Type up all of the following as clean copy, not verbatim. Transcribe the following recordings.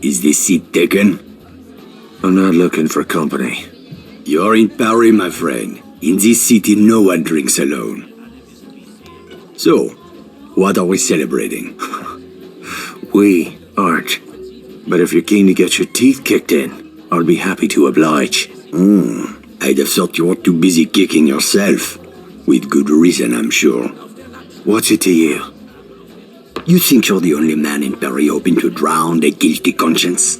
Is this seat taken? I'm not looking for company. You're in Paris, my friend. In this city, no one drinks alone. So, what are we celebrating? We aren't. But if you're keen to get your teeth kicked in, I'll be happy to oblige. I'd have thought you were too busy kicking yourself. With good reason, I'm sure. What's it to you? You think you're the only man in Paris hoping to drown a guilty conscience?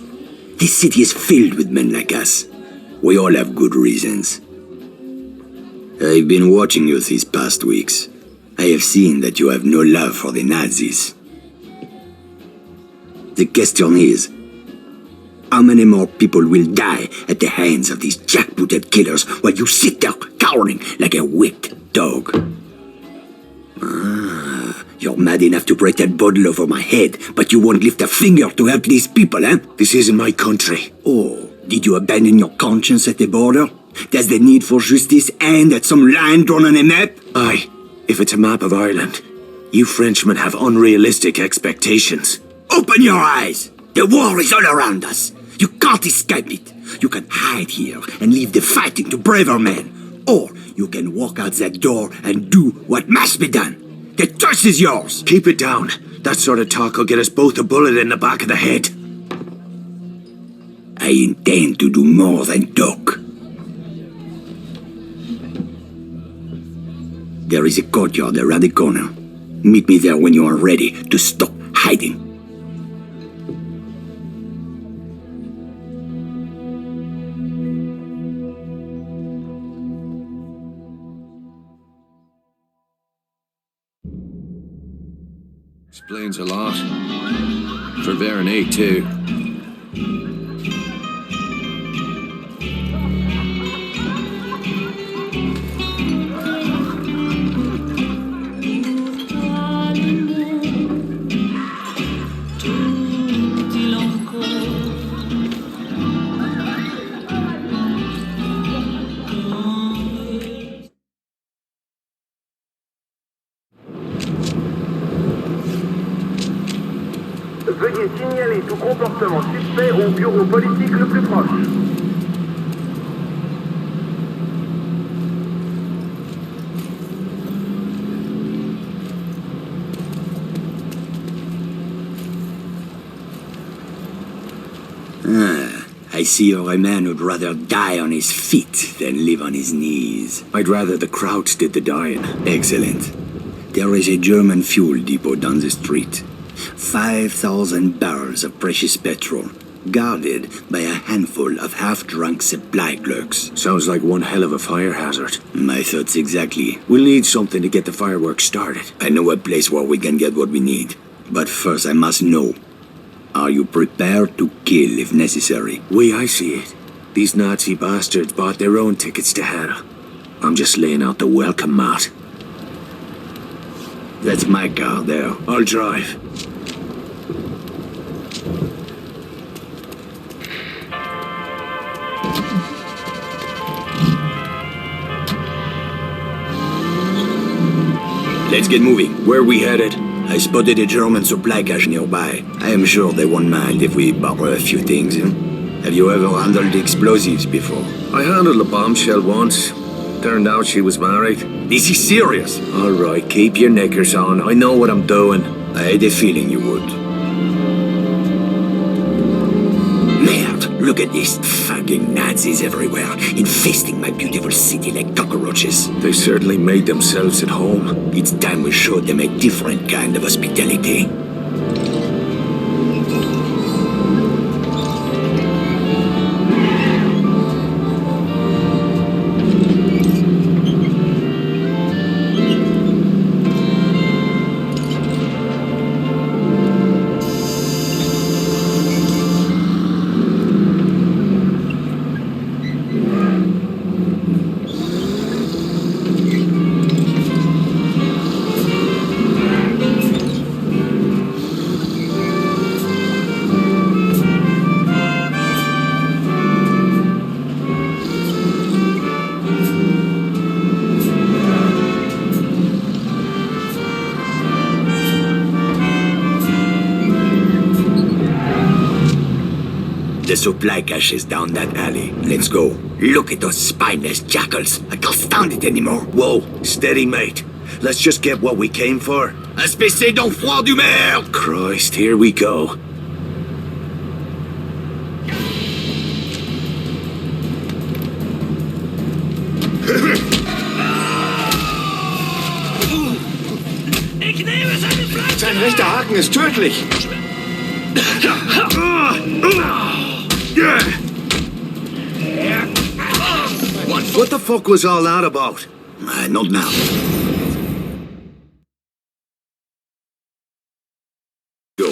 This city is filled with men like us. We all have good reasons. I've been watching you these past weeks. I have seen that you have no love for the Nazis. The question is, how many more people will die at the hands of these jackbooted killers while you sit there cowering like a whipped dog? You're mad enough to break that bottle over my head, but you won't lift a finger to help these people, eh? This isn't my country. Oh, did you abandon your conscience at the border? Does the need for justice end at some line drawn on a map? Aye, if it's a map of Ireland. You Frenchmen have unrealistic expectations. Open your eyes! The war is all around us. You can't escape it. You can hide here and leave the fighting to braver men. Or you can walk out that door and do what must be done. The choice is yours! Keep it down. That sort of talk will get us both a bullet in the back of the head. I intend to do more than talk. There is a courtyard around the corner. Meet me there when you are ready to stop hiding. Explains a lot. For Veronate, too. Veuillez signaler tout comportement suspect au bureau politique le plus proche. I see you're a man who'd rather die on his feet than live on his knees. I'd rather the Krauts did the dying. Excellent. There is a German fuel depot down the street. 5,000 barrels of precious petrol, guarded by a handful of half-drunk supply clerks. Sounds like one hell of a fire hazard. My thoughts exactly. We'll need something to get the fireworks started. I know a place where we can get what we need. But first I must know, are you prepared to kill if necessary? I see it. These Nazi bastards bought their own tickets to hell. I'm just laying out the welcome mat. That's my car there. I'll drive. Let's get moving. Where are we headed? I spotted a German supply cache nearby. I am sure they won't mind if we borrow a few things. Have you ever handled explosives before? I handled a bombshell once. Turned out she was married. This is serious. All right, keep your knickers on. I know what I'm doing. I had a feeling you would. Merde, Look at these fucking Nazis everywhere, infesting my beautiful city like cockroaches. They certainly made themselves at home. It's time we showed them a different kind of hospitality. The supply cache is down that alley. Let's go. Look at those spineless jackals. I can't stand it anymore. Whoa, steady, mate. Let's just get what we came for. Espèce d'enfant du merde! Christ, here we go. Sein rechter Haken ist tödlich. What the fuck was all that about? Not now. Go.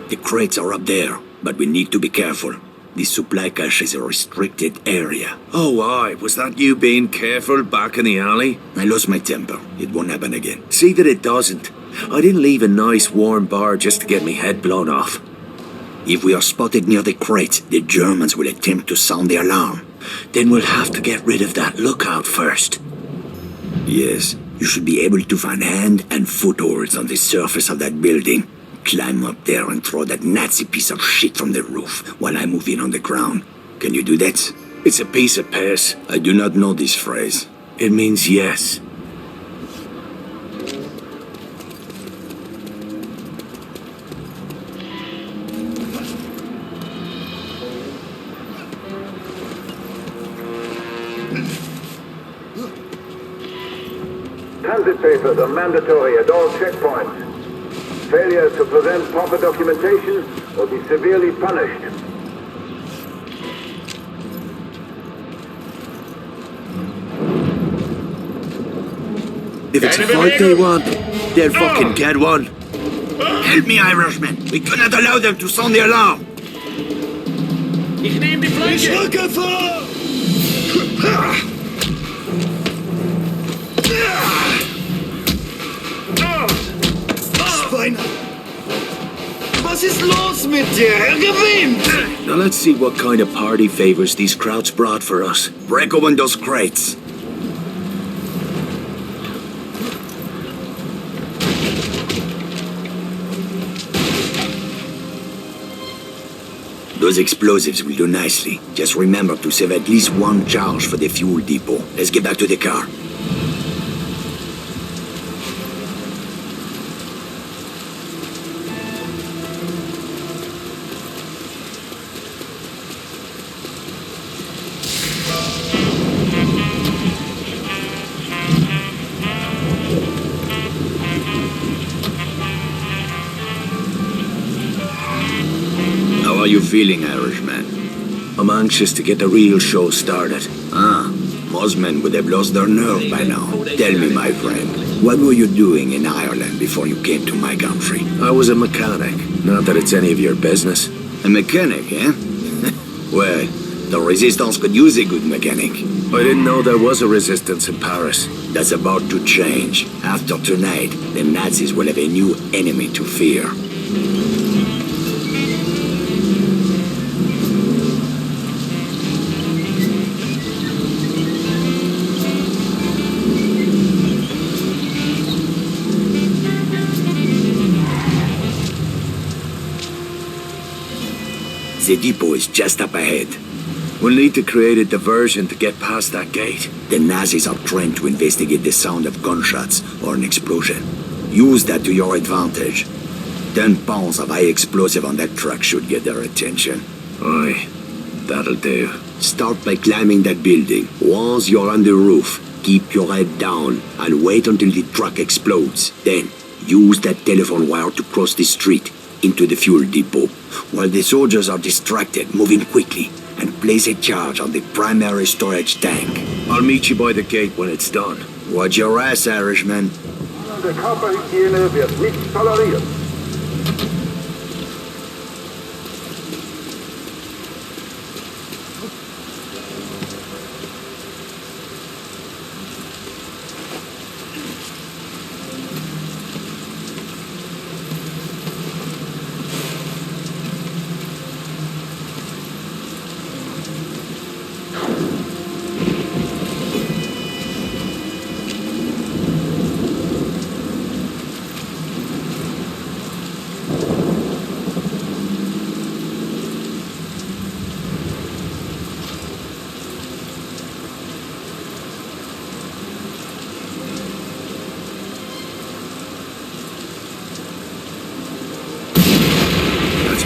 The crates are up there, but we need to be careful. The supply cache is a restricted area. Oh, aye. Was that you being careful back in the alley? I lost my temper. It won't happen again. See that it doesn't. I didn't leave a nice warm bar just to get me head blown off. If we are spotted near the crates, the Germans will attempt to sound the alarm. Then we'll have to get rid of that lookout first. Yes, you should be able to find hand and footholds on the surface of that building. Climb up there and throw that Nazi piece of shit from the roof while I move in on the ground. Can you do that? It's a piece of piss. I do not know this phrase. It means yes. Transit papers are mandatory at all checkpoints. Failure to present proper documentation will be severely punished. If it's a fight they want, they'll fucking get one. Help me, Irishman! We cannot allow them to sound the alarm! Ich nehme die Flanke. Was ist los mit dir? Er gewinnt! Now let's see what kind of party favors these crowds brought for us. Break open those crates. Those explosives will do nicely. Just remember to save at least one charge for the fuel depot. Let's get back to the car. How are you feeling, Irishman? I'm anxious to get the real show started. Most men would have lost their nerve by now. Tell me, my friend, what were you doing in Ireland before you came to my country? I was a mechanic. Not that it's any of your business. A mechanic, eh? Well, the Resistance could use a good mechanic. I didn't know there was a resistance in Paris. That's about to change. After tonight, the Nazis will have a new enemy to fear. The depot is just up ahead. We'll need to create a diversion to get past that gate. The Nazis are trained to investigate the sound of gunshots or an explosion. Use that to your advantage. 10 pounds of high explosive on that truck should get their attention. Aye, that'll do. Start by climbing that building. Once you're on the roof, keep your head down and wait until the truck explodes. Then, use that telephone wire to cross the street into the fuel depot. While the soldiers are distracted, move in quickly and place a charge on the primary storage tank. I'll meet you by the gate when it's done. Watch your ass, Irishman. Der Körperhygiene wird nicht toleriert.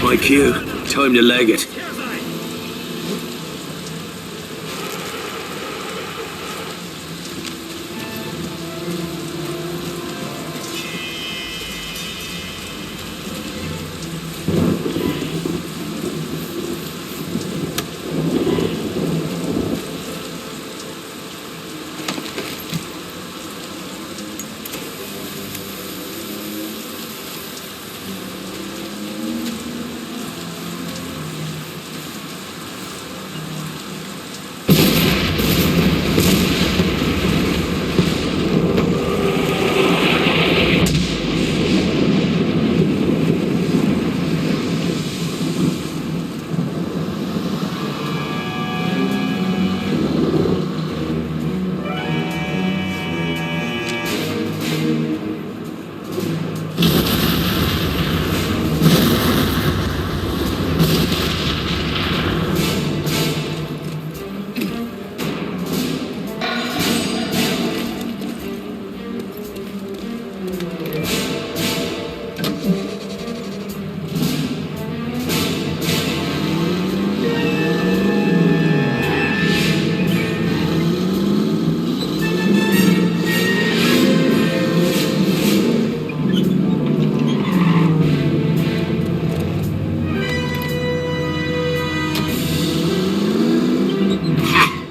My cue. Time to leg it.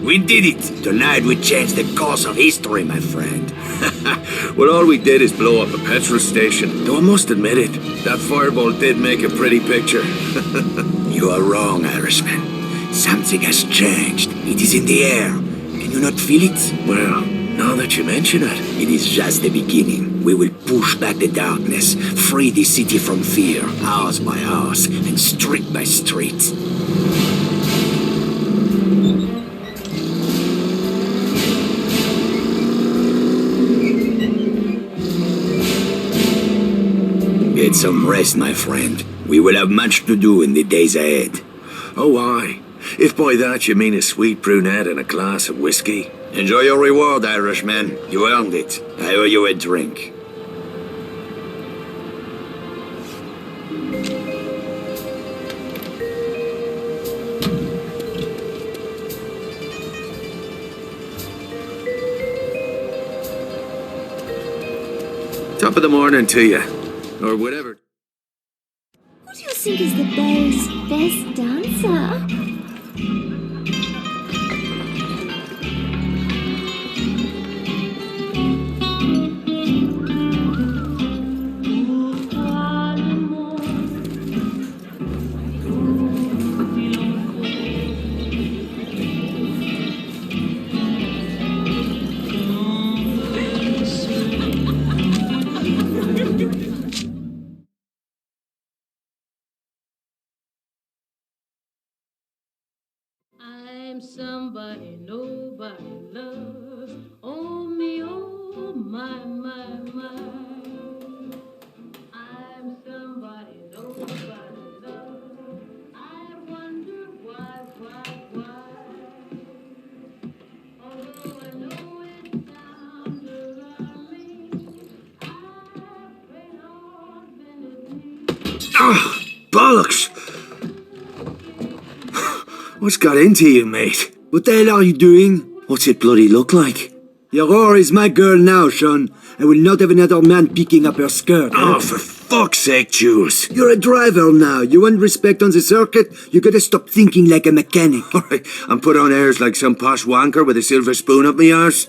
We did it! Tonight we changed the course of history, my friend. Well, all we did is blow up a petrol station. Though I must admit it, that fireball did make a pretty picture. You are wrong, Irishman. Something has changed. It is in the air. Can you not feel it? Well, now that you mention it. It is just the beginning. We will push back the darkness, free the city from fear, house by house, and street by street. Get some rest, my friend. We will have much to do in the days ahead. Oh, aye. If by that you mean a sweet brunette and a glass of whiskey. Enjoy your reward, Irishman. You earned it. I owe you a drink. Top of the morning to you. Or whatever. Who do you think is the best dancer? I'm somebody nobody loves. Oh me, oh my, my, my. I'm somebody nobody loves. I wonder why. Ah, bollocks! What's got into you, mate? What the hell are you doing? What's it bloody look like? Your whore is my girl now, Sean. I will not have another man picking up her skirt. Oh, for fuck's sake, Jules. You're a driver now. You want respect on the circuit? You gotta stop thinking like a mechanic. Alright, I'm put on airs like some posh wanker with a silver spoon up my arse.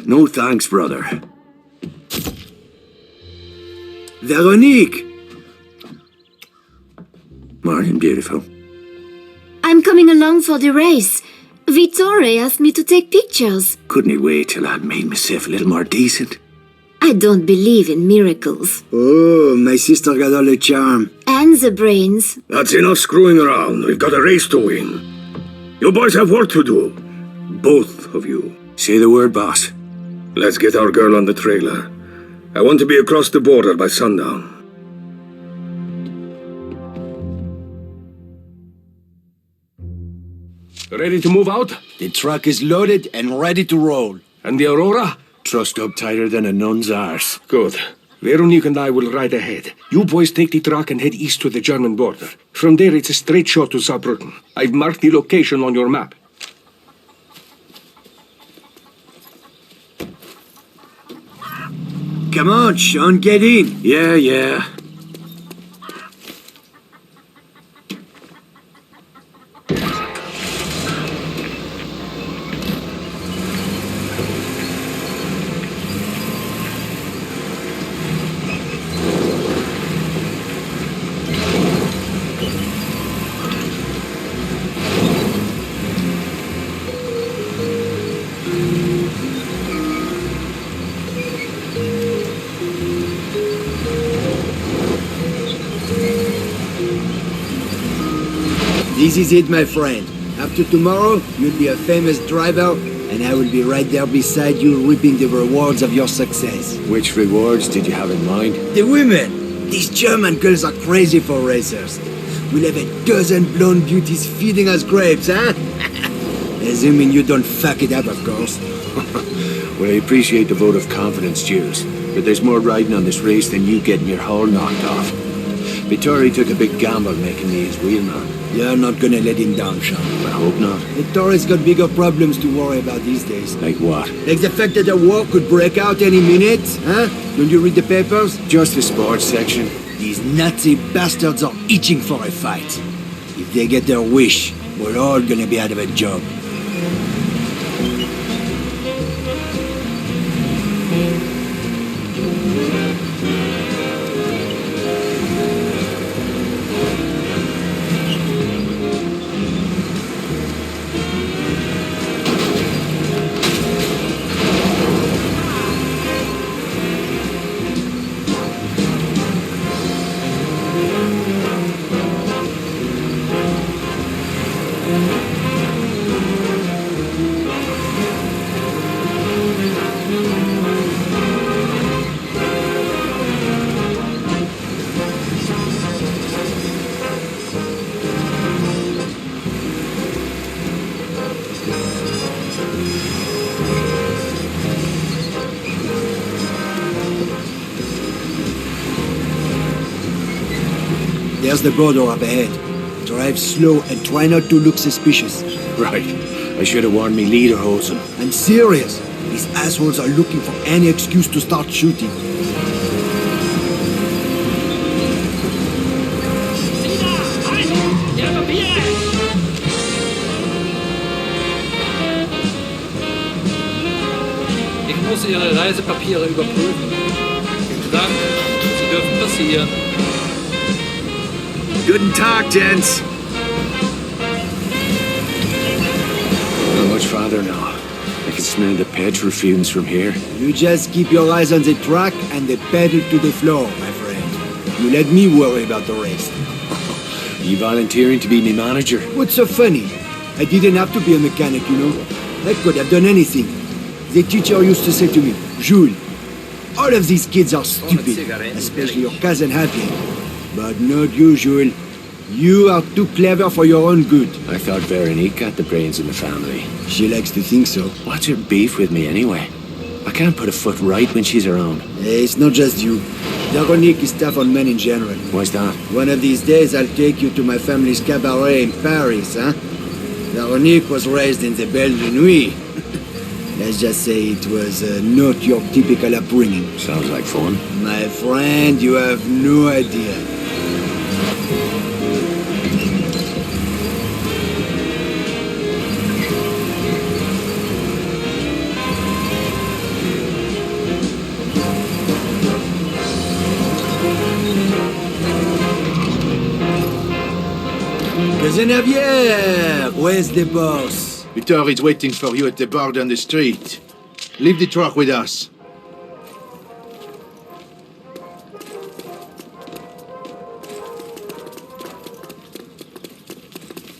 No thanks, brother. Veronique! Morning, beautiful. I'm coming along for the race. Vittore asked me to take pictures. Couldn't he wait till I'd made myself a little more decent? I don't believe in miracles. Oh, my sister got all the charm. And the brains. That's enough screwing around. We've got a race to win. You boys have work to do. Both of you. Say the word, boss. Let's get our girl on the trailer. I want to be across the border by sundown. Ready to move out? The truck is loaded and ready to roll. And the Aurora? Trussed up tighter than a nun's arse. Good. Veronique and I will ride ahead. You boys take the truck and head east to the German border. From there, it's a straight shot to Saarbrücken. I've marked the location on your map. Come on, Sean, get in. Yeah. This is it, my friend. After tomorrow, you'll be a famous driver, and I will be right there beside you, reaping the rewards of your success. Which rewards did you have in mind? The women! These German girls are crazy for racers. We'll have a dozen blonde beauties feeding us grapes, huh? Assuming you don't fuck it up, of course. Well, I appreciate the vote of confidence, Jules. But there's more riding on this race than you getting your hull knocked off. Vittori took a big gamble making me his wheelman. You're not gonna let him down, Sean. I hope not. Vittori's got bigger problems to worry about these days. Like what? Like the fact that a war could break out any minute, huh? Don't you read the papers? Just the sports section. These Nazi bastards are itching for a fight. If they get their wish, we're all gonna be out of a job. There's the border up ahead. Drive slow and try not to look suspicious. Right. I should have worn me lederhosen. I'm serious. These assholes are looking for any excuse to start shooting. Ich muss Ihre Reisepapiere überprüfen. Vielen Dank. Sie dürfen passieren. Guten Tag, gents. Not much farther now. I can smell the petrol fumes from here. You just keep your eyes on the track and the pedal to the floor, my friend. You let me worry about the rest. You volunteering to be me manager? What's so funny? I didn't have to be a mechanic, you know. I could have done anything. The teacher used to say to me, Jules, all of these kids are stupid, especially your cousin Happy. But not you, Jules. You are too clever for your own good. I thought Veronique got the brains in the family. She likes to think so. What's her beef with me anyway? I can't put a foot right when she's around. It's not just you. Veronique is tough on men in general. Why's that? One of these days I'll take you to my family's cabaret in Paris, huh? Veronique was raised in the Belle de Nuit. Let's just say it was not your typical upbringing. Sounds like fun. My friend, you have no idea. Geneviève, where's the boss? Victor is waiting for you at the bar down the street. Leave the truck with us.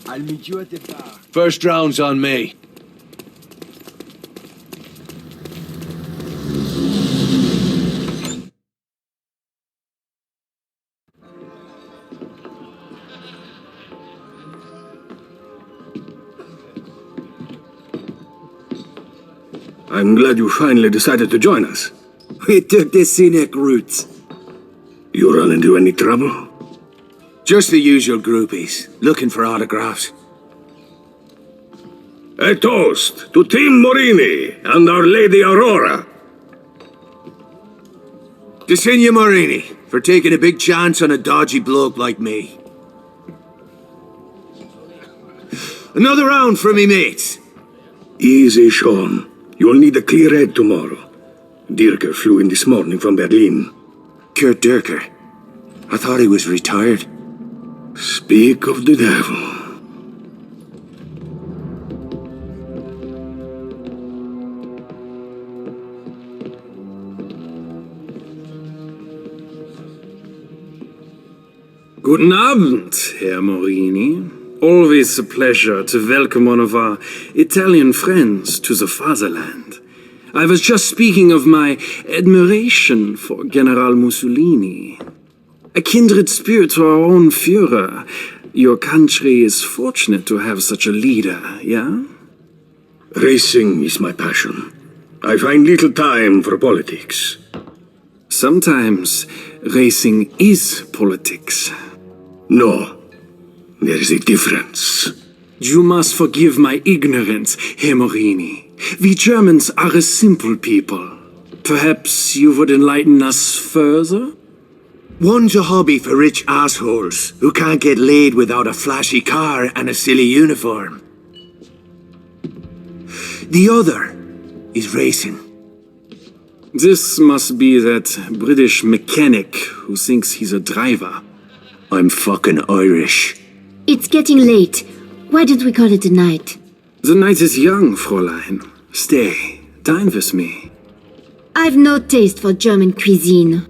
I'll meet you at the bar. First round's on me. I'm glad you finally decided to join us. We took the scenic route. You run into any trouble? Just the usual groupies, looking for autographs. A toast to Team Morini and Our Lady Aurora. To Signor Morini, for taking a big chance on a dodgy bloke like me. Another round for me mates. Easy, Sean. You'll need a clear head tomorrow. Dirker flew in this morning from Berlin. Kurt Dirker. I thought he was retired. Speak of the devil. Guten Abend, Herr Morini. Always a pleasure to welcome one of our Italian friends to the fatherland. I was just speaking of my admiration for General Mussolini. A kindred spirit to our own Führer. Your country is fortunate to have such a leader, yeah? Racing is my passion. I find little time for politics. Sometimes racing is politics. No. There is a difference. You must forgive my ignorance, Herr Morini. We Germans are a simple people. Perhaps you would enlighten us further? One's a hobby for rich assholes who can't get laid without a flashy car and a silly uniform. The other is racing. This must be that British mechanic who thinks he's a driver. I'm fucking Irish. It's getting late. Why don't we call it a night? The night is young, Fräulein. Stay, dine with me. I've no taste for German cuisine.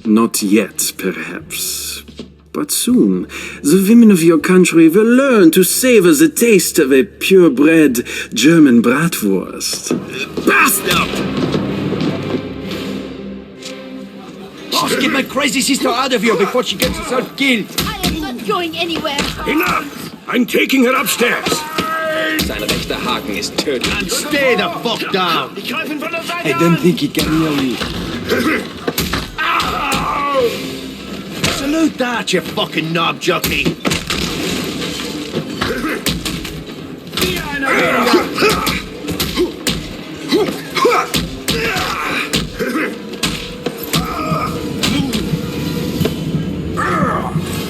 Not yet, perhaps. But soon, the women of your country will learn to savor the taste of a purebred German bratwurst. Bastard! Boss, get my crazy sister out of here before she gets herself killed. I am not going anywhere. Enough! I'm taking her upstairs. Sein rechter Haken ist tödlich. Stay the fuck down. I don't think he can hear you. Salute that, you fucking knob jockey.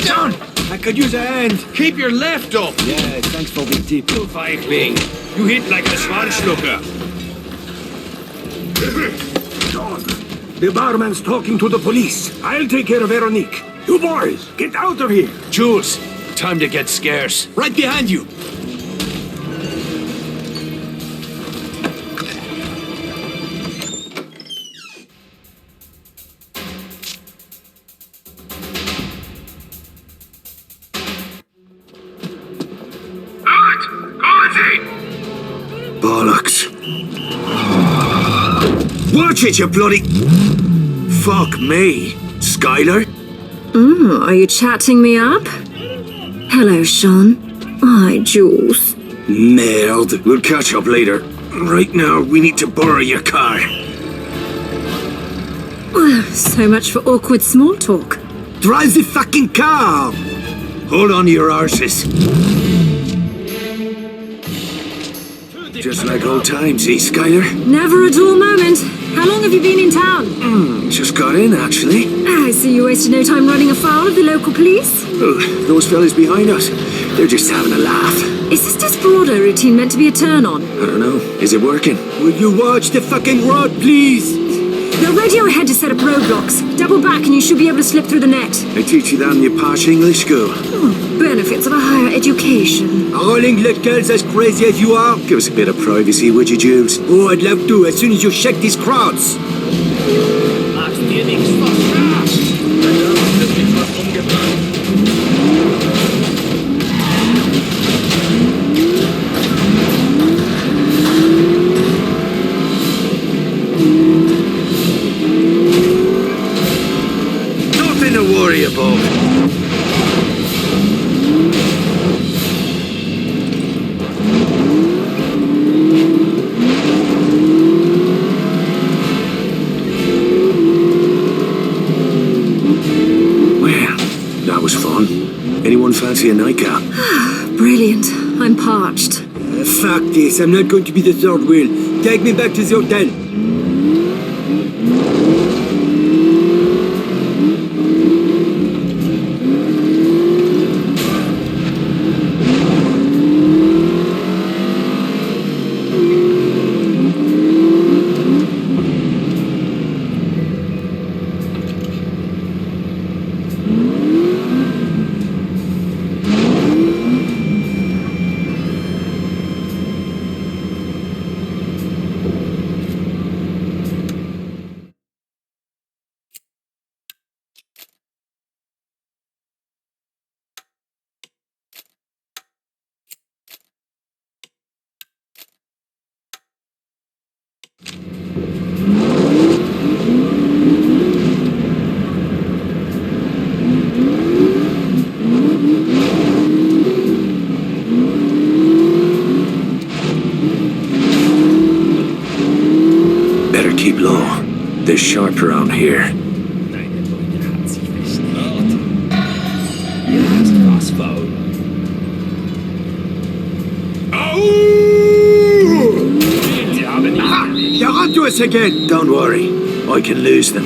Down! I could use a hand. Keep your left up. Yeah, thanks for the tip. You feigling. You hit like a Schwanschlucker. The barman's talking to the police. I'll take care of Veronique. You boys, get out of here. Jules, time to get scarce. Right behind you. Bollocks. Watch it, you bloody... Fuck me. Skylar? Are you chatting me up? Hello, Sean. Hi, Jules. Merde. We'll catch up later. Right now, we need to borrow your car. So much for awkward small talk. Drive the fucking car! Hold on to your arses. Just like old times, eh, Skyler? Never a dull moment. How long have you been in town? Just got in, actually. I see you wasted no time running afoul of the local police. Oh, those fellas behind us, they're just having a laugh. Is this desperado routine meant to be a turn-on? I don't know. Is it working? Will you watch the fucking road, please? Now radio ahead to set up roadblocks. Double back and you should be able to slip through the net. They teach you that in your posh English school. Benefits of a higher education. Are all English girls as crazy as you are? Give us a bit of privacy, would you, Jews? Oh, I'd love to, as soon as you shake these crowds. Machst dir nichts vor Spaß. Das wird was umgebracht. Nothing to worry about. Anyone fancy a nightcap? Brilliant. I'm parched. Fuck this, I'm not going to be the third wheel. Take me back to the hotel. Keep low. They're sharp around here. Deine Beute hat sich versteckt. Ihr hast was faul. Sie haben ihn. They're onto us again! Don't worry. I can lose them.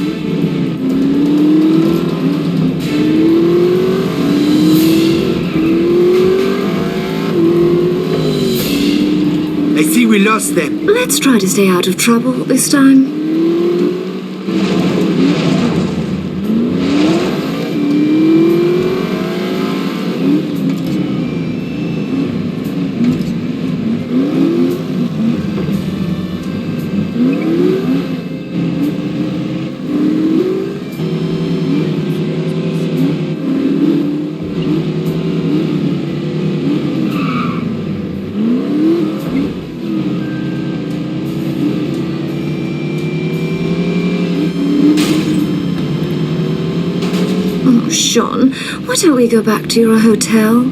I see we lost them. Let's try to stay out of trouble this time. Sean, why don't we go back to your hotel?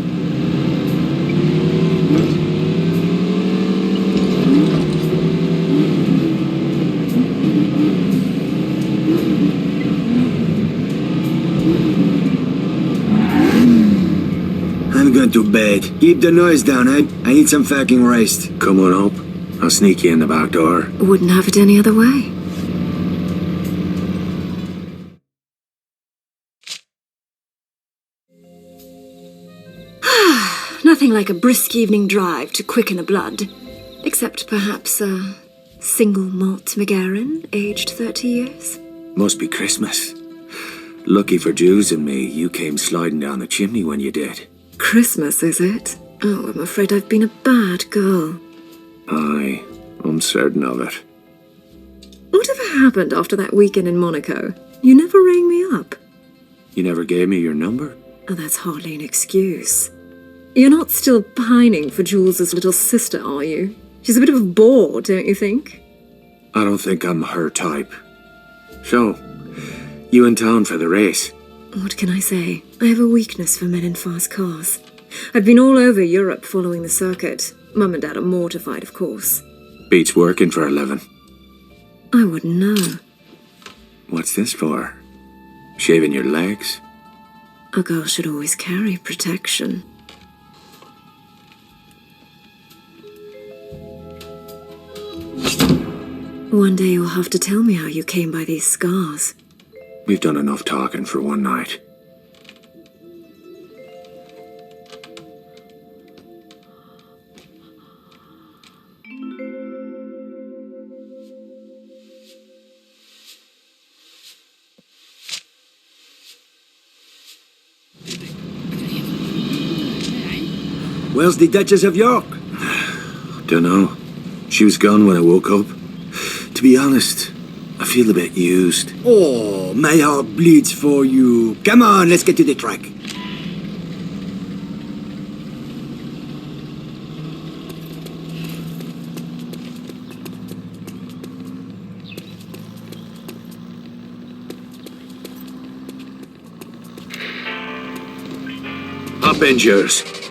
I'm going to bed. Keep the noise down, eh? I need some fucking rest. Come on up. I'll sneak you in the back door. Wouldn't have it any other way. Nothing like a brisk evening drive to quicken the blood. Except perhaps a single malt McGarren, aged 30 years. Must be Christmas. Lucky for Jews and me, you came sliding down the chimney when you did. Christmas, is it? Oh, I'm afraid I've been a bad girl. Aye, I'm certain of it. Whatever happened after that weekend in Monaco? You never rang me up. You never gave me your number? Oh, that's hardly an excuse. You're not still pining for Jules's little sister, are you? She's a bit of a bore, don't you think? I don't think I'm her type. So, you in town for the race? What can I say? I have a weakness for men in fast cars. I've been all over Europe following the circuit. Mum and Dad are mortified, of course. Beats working for a living. I wouldn't know. What's this for? Shaving your legs? A girl should always carry protection. One day you'll have to tell me how you came by these scars. We've done enough talking for one night. Where's the Duchess of York? Dunno. She was gone when I woke up. To be honest, I feel a bit used. Oh, my heart bleeds for you. Come on, let's get to the track. Up, Endures.